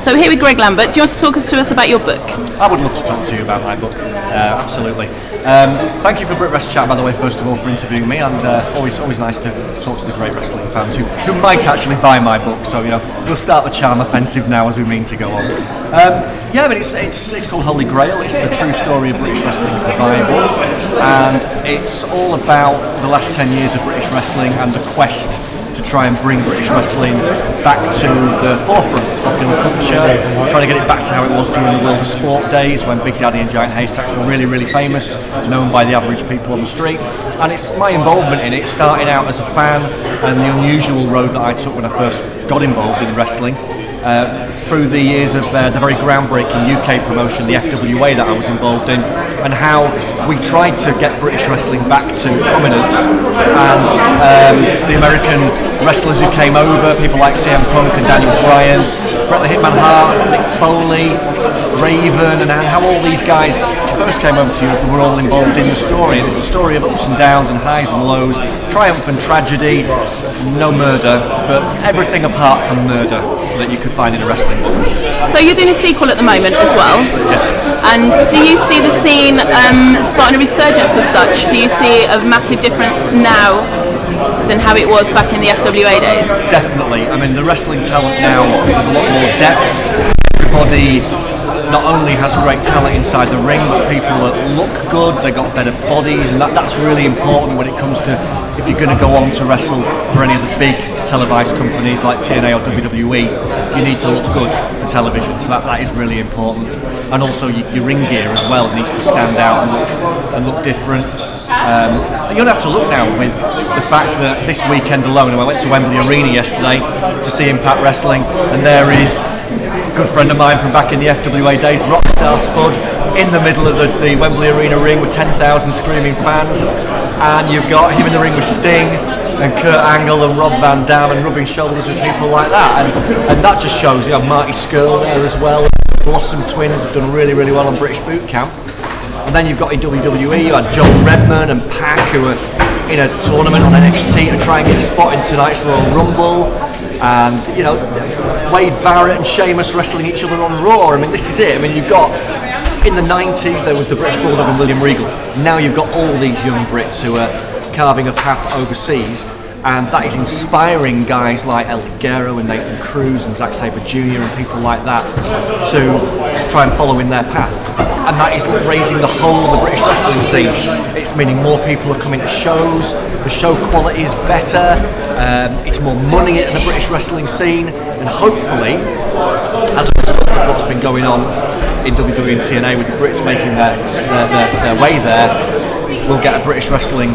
So we're here with Greg Lambert. Do you want to talk to us about your book? I would love to talk to you about my book, absolutely. Thank you for BritWresChat, by the way, first of all, for interviewing me, and always nice to talk to the great wrestling fans who might actually buy my book, so, you know, we'll start the charm offensive now as we mean to go on. Yeah, I mean, it's called Holy Grail. It's the true story of British wrestling, it's the Bible, and it's all about the last 10 years of British wrestling and the quest to try and bring British wrestling back to the forefront of popular culture, trying to get it back to how it was during the World of Sport days when Big Daddy and Giant Haystacks were really, really famous, known by the average people on the street. And it's my involvement in it, starting out as a fan and the unusual road that I took when I first got involved in wrestling, through the years of the very groundbreaking UK promotion, the FWA, that I was involved in, and how we tried to get British wrestling back to prominence, and the American wrestlers who came over, people like CM Punk and Daniel Bryan, Bret the Hitman Hart, Mick Foley, Raven, and how all these guys first came over to Europe and were all involved in the story. And it's a story of ups and downs and highs and lows, triumph and tragedy, no murder, but everything apart from murder that you could find in a wrestling book. So you're doing a sequel at the moment as well? Yes. And do you see the scene starting a resurgence as such? Do you see a massive difference now than how it was back in the FWA days? Definitely. I mean, the wrestling talent now has a lot more depth. Everybody not only has great talent inside the ring, but people that look good, they got better bodies, and that's really important when it comes to, if you're going to go on to wrestle for any of the big televised companies like TNA or WWE, you need to look good for television, so that is really important. And also your ring gear as well needs to stand out and look different. You don't have to look now with the fact that this weekend alone, I went to Wembley Arena yesterday to see Impact Wrestling, and there is a good friend of mine from back in the FWA days, Rockstar Spud, in the middle of the Wembley Arena ring with 10,000 screaming fans, and you've got him in the ring with Sting and Kurt Angle and Rob Van Dam and rubbing shoulders with people like that, and that just shows, you know, Marty Scurll there as well. Blossom Twins have done really, really well on British Boot Camp. And then you've got in WWE, you had Joel Redman and Pac, who were in a tournament on NXT to try and get a spot in tonight's Royal Rumble, and, you know, Wade Barrett and Sheamus wrestling each other on Raw. I mean, this is it. I mean, you've got, in the 90s there was the British Bulldog and William Regal. Now you've got all these young Brits who are carving a path overseas, and that is inspiring guys like El Ligero and Nathan Cruz and Zack Sabre Jr. and people like that to try and follow in their path. And that is raising the whole of the British wrestling scene. It's meaning more people are coming to shows, the show quality is better, it's more money at the British wrestling scene, and hopefully, as a result of what's been going on in WWE and TNA with the Brits making their way there, we'll get a British wrestling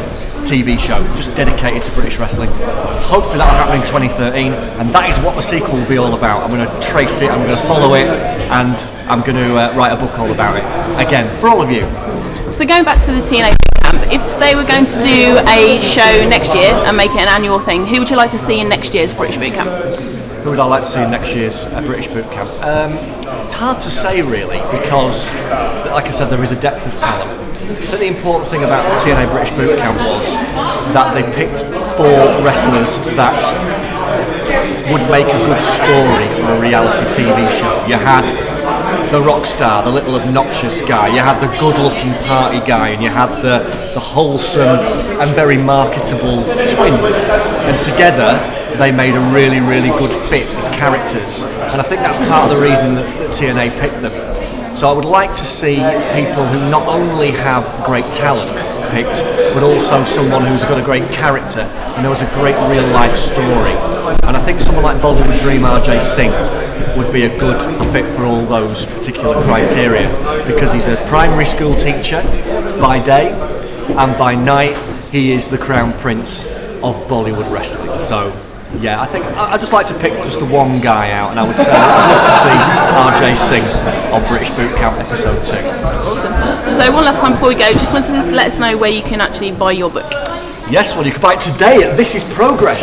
TV show just dedicated to British wrestling. Hopefully that'll happen in 2013, and that is what the sequel will be all about. I'm going to trace it, I'm going to follow it, and I'm going to write a book all about it. Again, for all of you. So going back to the TNA camp, if they were going to do a show next year and make it an annual thing, who would you like to see in next year's British Boot Camp? Who would I like to see in next year's British Boot Camp? It's hard to say really, because, like I said, there is a depth of talent. I think the important thing about the TNA British Boot Camp was that they picked 4 wrestlers that would make a good story for a reality TV show. You had the rock star, the little obnoxious guy, you had the good-looking party guy, and you had the wholesome and very marketable twins. And together, they made a really, really good fit as characters. And I think that's part of the reason that TNA picked them. So I would like to see people who not only have great talent picked, but also someone who's got a great character and knows a great real-life story. And I think someone like Bollywood Dream RJ Singh would be a good fit for all those particular criteria, because he's a primary school teacher by day, and by night he is the crown prince of Bollywood wrestling. So yeah, I think I'd just like to pick just the one guy out, and I would say I'd love to see RJ Singh on British Boot Camp episode 2. Awesome. So one last time before we go, just wanted to let us know where you can actually buy your book. Yes, well, you can buy it today at This Is Progress.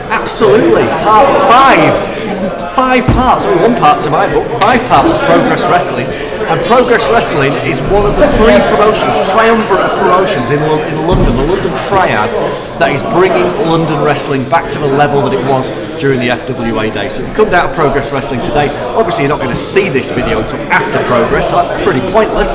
Absolutely. Part 5. 5 parts, only 1 part to my book, 5 parts to Progress Wrestling. And Progress Wrestling is one of the 3 promotions, triumvirate of promotions in London, the London Triad, that is bringing London wrestling back to the level that it was during the FWA days. So if you come down to Progress Wrestling today, obviously you're not going to see this video until after Progress, so that's pretty pointless.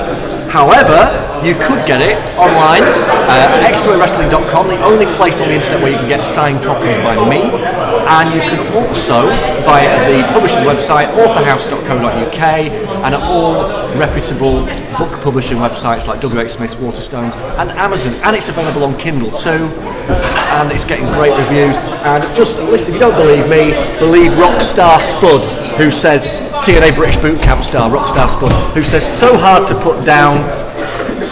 However, you could get it online at xwrestling.com, the only place on the internet where you can get signed copies by me, and you can also buy it at the publisher's website, authorhouse.co.uk, and at all reputable book publishing websites like WH Smith's, Waterstones, and Amazon. And it's available on Kindle too, and it's getting great reviews. And just listen, if you don't believe me, believe Rockstar Spud, who says, TNA British Boot Camp star, Rockstar Spud, who says, so hard to put down,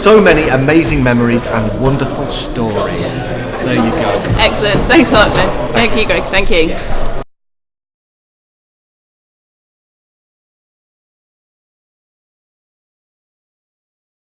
so many amazing memories and wonderful stories. There you go. Excellent. Thanks a lot, Greg. Thank you, Greg. Thank you.